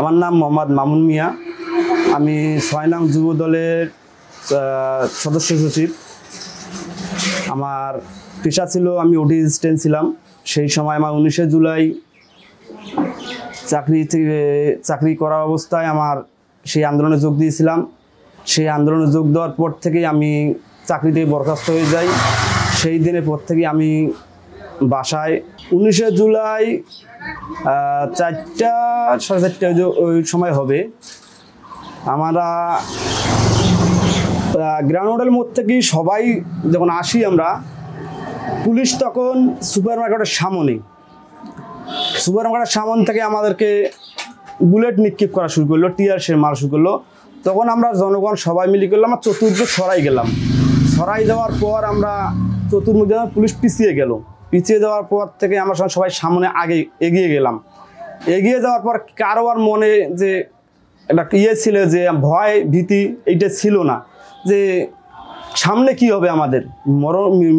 আমার নাম মোহাম্মদ মামুন মিয়া। আমি ৬ নং যুব দলের সদস্য সচিব। আমার পেশা ছিল, আমি ওটি অ্যাসিস্ট্যান্ট ছিলাম। সেই সময় আমার ১৯শে জুলাই চাকরি করার অবস্থায় আমার সেই আন্দোলনে যোগ দিয়েছিলাম। সেই আন্দোলনে যোগ দেওয়ার পর থেকেই আমি চাকরি থেকে বরখাস্ত হয়ে যাই। সেই দিনের পর থেকেই আমি বাসায় ১৯শে জুলাই ৪টা সাড়ে ৪টা ওই সময় হবে। আমরা গ্রাউন্ড হোটেল মোড় থেকেই সবাই যখন আসি, আমরা পুলিশ তখন সুপার মার্কেটের সামনে থেকে আমাদেরকে বুলেট নিক্ষেপ করা শুরু করলো, টিয়ারশেল মারা শুরু করলো। তখন আমরা জনগণ সবাই মিলে করলাম, আমরা চতুর্দিকে ছড়াই গেলাম। ছড়াই যাওয়ার পর আমরা চতুর্মুখে পুলিশ পিছিয়ে যাওয়ার পর থেকে আমরা সবাই সামনে আগে এগিয়ে গেলাম। এগিয়ে যাওয়ার পর কারো আর মনে যে একটা ছিল, যে ভয় ভীতি এইটা ছিল না, যে সামনে কি হবে, আমাদের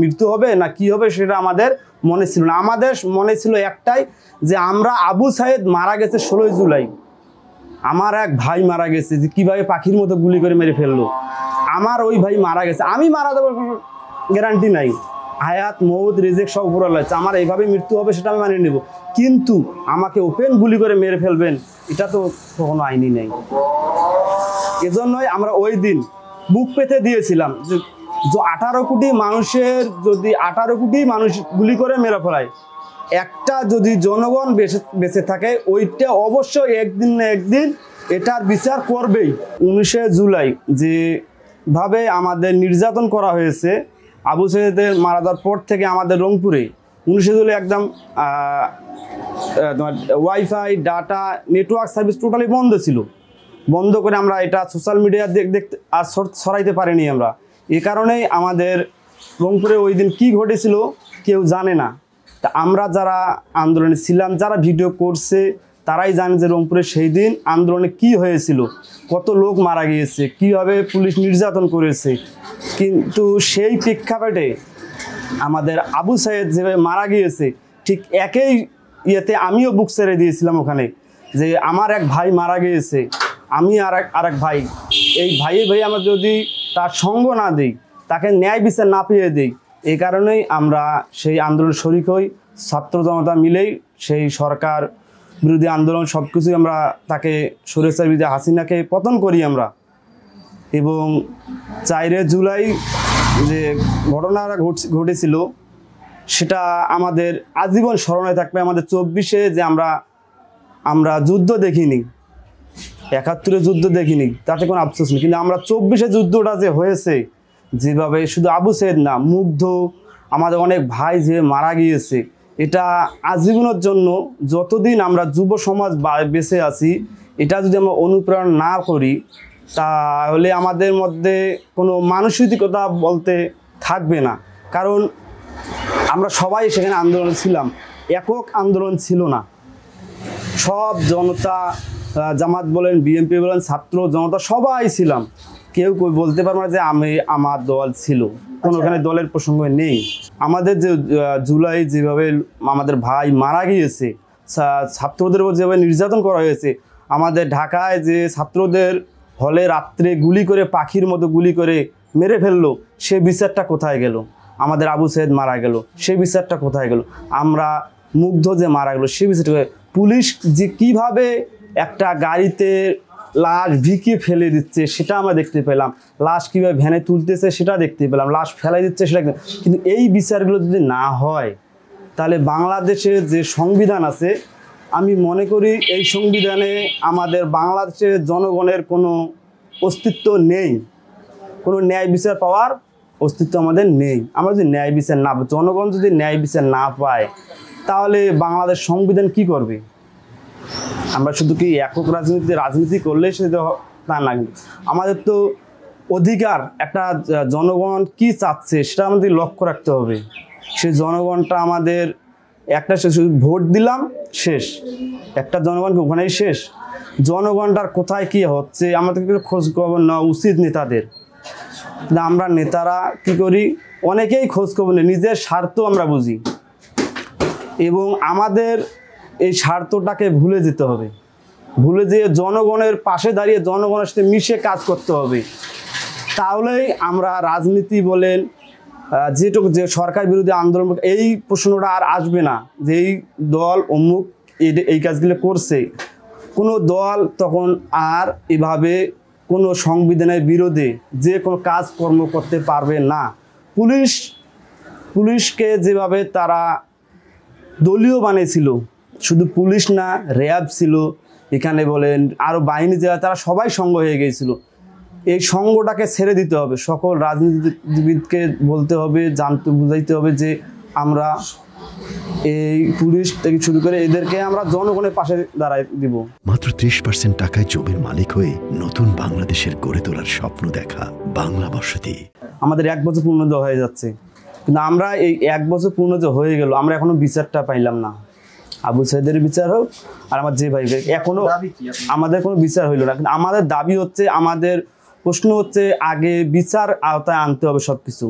মৃত্যু হবে না কি হবে, সেটা আমাদের মনে ছিল না। আমাদের মনে ছিল একটাই, যে আমরা আবু সাইদ মারা গেছে ১৬ই জুলাই, আমার এক ভাই মারা গেছে, যে কীভাবে পাখির মতো গুলি করে মেরে ফেললো। আমার ওই ভাই মারা গেছে, আমি মারা যাবো গ্যারান্টি নাই, হায়াত মৌত রিজেক সব উপর লাগছে, আমার এইভাবে মৃত্যু হবে সেটা আমি মানিয়ে নেব, কিন্তু আমাকে ওপেন গুলি করে মেরে ফেলবেন এটা তো কখনো আইনি নেই। এজন্যই আমরা ওই দিন বুক পেতে দিয়েছিলাম, যে 18 কোটি মানুষের যদি 18 কোটি মানুষ গুলি করে মেরে ফেলায়, একটা যদি জনগণ বেঁচে থাকে, ওইটা অবশ্যই একদিন না একদিন এটার বিচার করবেই। ১৯শে জুলাই যেভাবে আমাদের নির্যাতন করা হয়েছে, আবু সাইদের মারা যাওয়ার পর থেকে আমাদের রংপুরে ১৯শে জুলাই একদম wifi data network service totally বন্ধ ছিল। বন্ধ করে আমরা এটা সোশ্যাল মিডিয়া দেখতে আর ছড়াইতে পারিনি আমরা। এ কারণেই আমাদের রংপুরে ওই দিন কী ঘটেছিল কেউ জানে না। তা আমরা যারা আন্দোলনে ছিলাম, যারা ভিডিও করছে, তারাই জানে যে রংপুরে সেই দিন আন্দোলনে কি হয়েছিল, কত লোক মারা গিয়েছে, কীভাবে পুলিশ নির্যাতন করেছে। কিন্তু সেই প্রেক্ষাপটে আমাদের আবু সাইদ যেভাবে মারা গিয়েছে, ঠিক একই ইয়েতে আমিও বুক ছেড়ে দিয়েছিলাম ওখানে, যে আমার এক ভাই মারা গিয়েছে, আমি আরেক ভাই, এই ভাই আমরা যদি তার সঙ্গ না দিই, তাকে ন্যায় বিচার না পেয়ে দিই, এই কারণেই আমরা সেই আন্দোলন শরিক হই। ছাত্র জনতা মিলেই সেই সরকার বিরোধী আন্দোলন সব কিছুই আমরা তাকে স্বৈরাচার বিরোধী হাসিনাকে পতন করি আমরা। এবং ৪ জুলাই যে ঘটনাটা ঘটেছিল, সেটা আমাদের আজীবন স্মরণে থাকবে। আমাদের ২৪-এ যে আমরা যুদ্ধ দেখিনি, ৭১-এ যুদ্ধ দেখিনি, তাতে কোনো আফসোস নেই, কিন্তু আমরা ২৪-এ যুদ্ধটা যে হয়েছে, যেভাবে শুধু আবু সাইদ না, মুগ্ধ, আমাদের অনেক ভাই যে মারা গিয়েছে, এটা আজীবনের জন্য যতদিন আমরা যুব সমাজ বেঁচে আছি, এটা যদি আমরা অনুপ্রেরণা না করি, তাহলে আমাদের মধ্যে কোনো মানসিকতা বলতে থাকবে না। কারণ আমরা সবাই সেখানে আন্দোলন ছিলাম, একক আন্দোলন ছিল না। সব জনতা, জামাত বলেন, বিএনপি বলেন, ছাত্র জনতা সবাই ছিলাম। কেউ বলতে পারবে না যে আমার দল ছিল, কোনোখানে দলের প্রসঙ্গ নেই। আমাদের যে জুলাই যেভাবে আমাদের ভাই মারা গিয়েছে, ছাত্রদের উপর যেভাবে নির্যাতন করা হয়েছে, আমাদের ঢাকায় যে ছাত্রদের হলে রাত্রে গুলি করে পাখির মতো গুলি করে মেরে ফেললো, সে বিচারটা কোথায় গেল? আমাদের আবু সাইদ মারা গেল, সেই বিচারটা কোথায় গেল? আমরা মুগ্ধ যে মারা গেল, সেই বিচারটা পুলিশ যে কিভাবে একটা গাড়িতে লাশ ভিকিয়ে ফেলে দিচ্ছে সেটা আমরা দেখতে পেলাম, লাশ কীভাবে ভ্যানে তুলতেছে সেটা দেখতে পেলাম, লাশ ফেলাই দিচ্ছে সেটা। কিন্তু এই বিচারগুলো যদি না হয়, তাহলে বাংলাদেশের যে সংবিধান আছে, আমি মনে করি এই সংবিধানে আমাদের বাংলাদেশের জনগণের কোনো অস্তিত্ব নেই, কোনো ন্যায় বিচার পাওয়ার অস্তিত্ব আমাদের নেই। আমরা যদি ন্যায় বিচার না, জনগণ যদি ন্যায় বিচার না পায়, তাহলে বাংলাদেশ সংবিধান কি করবে? আমরা শুধু কি একক রাজনীতি করলে সেটা তা না, আমাদের তো অধিকার, একটা জনগণ কি চাচ্ছে সেটা আমাদের লক্ষ্য রাখতে হবে। সেই জনগণটা আমাদের একটা ভোট দিলাম, শেষ, একটা জনগণকে ওখানেই শেষ। জনগণটার কোথায় কি হচ্ছে আমাদেরকে খোঁজ খবর নেওয়া উচিত নেতাদের। আমরা নেতারা কি করি, অনেকেই খোঁজ খবর নেই, নিজের স্বার্থ আমরা বুঝি, এবং আমাদের এই স্বার্থটাকে ভুলে যেতে হবে। ভুলে যেয়ে জনগণের পাশে দাঁড়িয়ে জনগণের সাথে মিশে কাজ করতে হবে। তাহলেই আমরা রাজনীতি বলেন যেটুকু যে সরকার বিরোধী আন্দোলন এই প্রশ্নটা আর আসবে না যে এই দল অমুক এই কাজগুলো করছে। কোনো দল তখন আর এভাবে কোনো সংবিধানের বিরোধে যে কোনো কাজকর্ম করতে পারবে না। পুলিশকে যেভাবে তারা দলীয় বানিয়েছিল, শুধু পুলিশ না র্যাব ছিল এখানে বলেন আরও বাহিনী যারা তারা সবাই সঙ্গ হয়ে গিয়েছিল। এই সঙ্গটাকে ছেড়ে দিতে হবে, সকল রাজনীতিবিদকে বলতে হবে, বুঝাইতে হবে যে আমরা এই পুলিশ থেকে শুরু করে এদেরকে আমরা জনগণের পাশে দাঁড়াই দিব। মাত্র 30% টাকায় জমির মালিক হয়ে নতুন বাংলাদেশের গড়ে তোলার স্বপ্ন দেখা বাংলা বসতি। আমাদের 1 বছর পূর্ণ হয়ে যাচ্ছে, কিন্তু আমরা এই 1 বছর পূর্ণ হয়ে গেল, আমরা এখনো বিচারটা পাইলাম না। আবু সাইদের বিচার হোক আর আমার যে ভাই এখনো আমাদের কোনো বিচার হইল না। কিন্তু আমাদের দাবি হচ্ছে, আমাদের প্রশ্ন হচ্ছে আগে বিচার আওতায় আনতে হবে, সব কিছু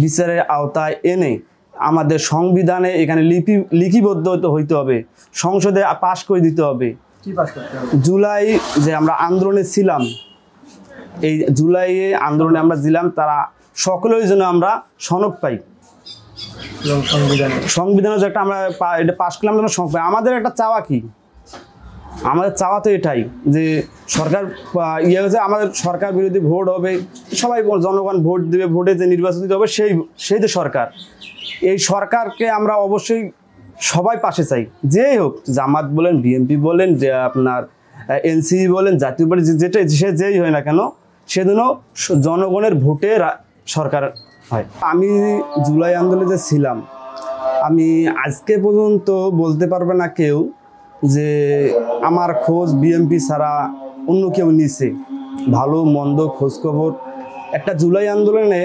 বিচারের আওতায় এনে আমাদের সংবিধানে এখানে লিপিবদ্ধ হইতে হবে, সংসদে পাশ করে দিতে হবে। জুলাই যে আমরা আন্দোলনে ছিলাম, এই জুলাইয়ে আন্দোলনে আমরা ছিলাম, তারা সকলের জন্য আমরা সনদ পাই, সংবিধানে যে একটা আমরা এটা পাশ করলাম যেন সনদ পাই। আমাদের একটা চাওয়া কি, আমাদের চাওয়া তো এটাই যে সরকার ইয়ে হচ্ছে, আমাদের সরকার বিরোধী ভোট হবে, সবাই জনগণ ভোট দেবে, ভোটে যে নির্বাচিত হবে সেই যে সরকার, এই সরকারকে আমরা অবশ্যই সবাই পাশে চাই, যেই হোক, জামাত বলেন, বিএনপি বলেন, যে আপনার এনসিপি বলেন, জাতীয় পার্টি, যেটা সে যেই হয় না কেন, সেজন্য জনগণের ভোটে সরকার হয়। আমি জুলাই আন্দোলনে যে ছিলাম, আমি আজকে পর্যন্ত বলতে পারবে না কেউ যে আমার খোঁজ বিএনপি ছাড়া অন্য কেউ নিছে, ভালো মন্দ খোঁজখবর। একটা জুলাই আন্দোলনে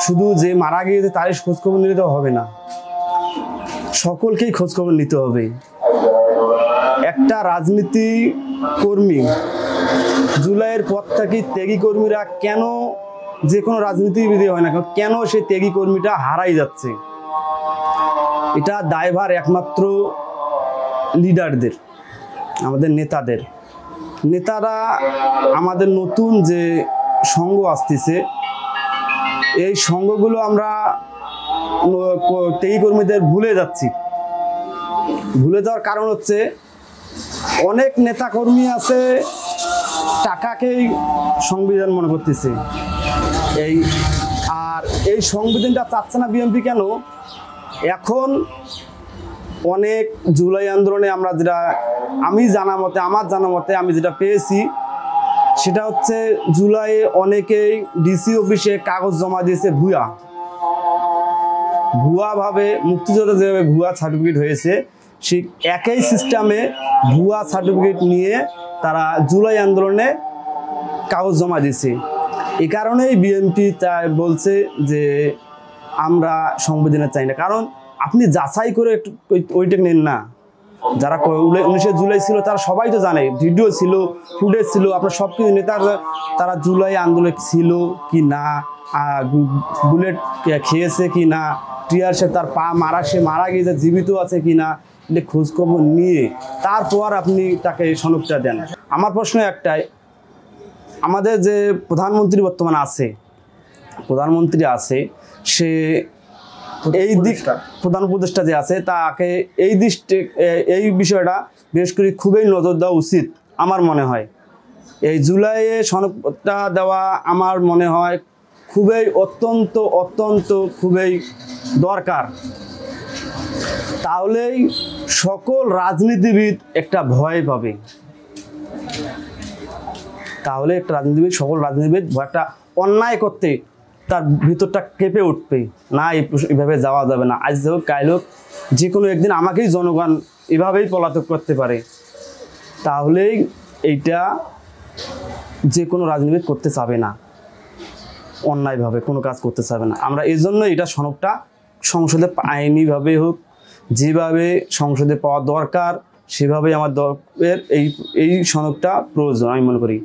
শুধু যে মারা গিয়েছে তারই খোঁজখবর নিলে তো হবে না, সকলকেই খোঁজখবর নিতে হবে। একটা রাজনীতি কর্মী জুলাইয়ের পর থেকে ত্যাগী কর্মীরা কেন, যে কোনো রাজনীতিবিদ হয় না কেন সেই ত্যাগী কর্মীটা হারাই যাচ্ছে, এটা দায়ভার একমাত্র লিডারদের, আমাদের নেতারা আমাদের নতুন যে সংঘ আসতেছে, এই সংঘগুলো আমরা ত্যাগী কর্মীদের ভুলে যাচ্ছি। ভুলে যাওয়ার কারণ হচ্ছে অনেক নেতা কর্মী আছে টাকাকেই সংবিধান মনে করতেছে, আর এই সংবিধানটা চাচ্ছে না বিএনপি কেন? এখন অনেক জুলাই আন্দোলনে আমরা যেটা আমার জানা মতে আমি যেটা পেয়েছি, সেটা হচ্ছে জুলাইয়ে অনেকেই ডিসি অফিসে কাগজ জমা দিয়েছে ভুয়াভাবে, মুক্তিযোদ্ধা যেভাবে ভুয়া সার্টিফিকেট হয়েছে, সেই একই সিস্টেমে ভুয়া সার্টিফিকেট নিয়ে তারা জুলাই আন্দোলনে কাগজ জমা দিয়েছে। এই কারণেই বিএনপি বলছে যে আমরা সংবিধানে চাই না, কারণ আপনি যাচাই করে একটু ওইটা নেন না। যারা 19 জুলাই ছিল তারা সবাই তো জানে, ভিডিও ছিল, ফুটেজ ছিল, আপনার সব কিছু নেতারা তারা জুলাই আন্দোলনে ছিল কি না, বুলেট খেয়েছে কি না, টিয়ার সে তার পা মারা গিয়েছে, জীবিত আছে কি না, এটা খোঁজখবর নিয়ে তারপর আপনি তাকে সনদটা দেন। আমার প্রশ্ন একটাই, আমাদের যে প্রধানমন্ত্রী বর্তমানে আছে, সে এই দিকটা প্রধান উপদেষ্টা যে আছে তাকে এই বিষয়টা বিশেষ করে খুবই নজর দেওয়া উচিত আমার মনে হয়। এই জুলাইয়ে সনদটা দেওয়া আমার মনে হয় অত্যন্ত খুবই দরকার। তাহলেই সকল রাজনীতিবিদ একটা ভয় পাবে, সকল রাজনীতিবিদ একটা অন্যায় করতে তার ভিতরটা কেঁপে উঠবে, না এইভাবে যাওয়া যাবে না, আজ হোক কাল হোক যে কোনো একদিন আমাকেই জনগণ এভাবেই পলাতক করতে পারে। তাহলেই এইটা যে কোনো রাজনীতিবিদ করতে চাবে না, অন্যায়ভাবে কোনো কাজ করতে চাবে না। আমরা এই জন্য এটা সনদটা সংসদে আইনিভাবে হোক, যেভাবে সংসদে পাওয়া দরকার সেভাবেই আমার এই সনদটা প্রয়োজন আমি মনে করি।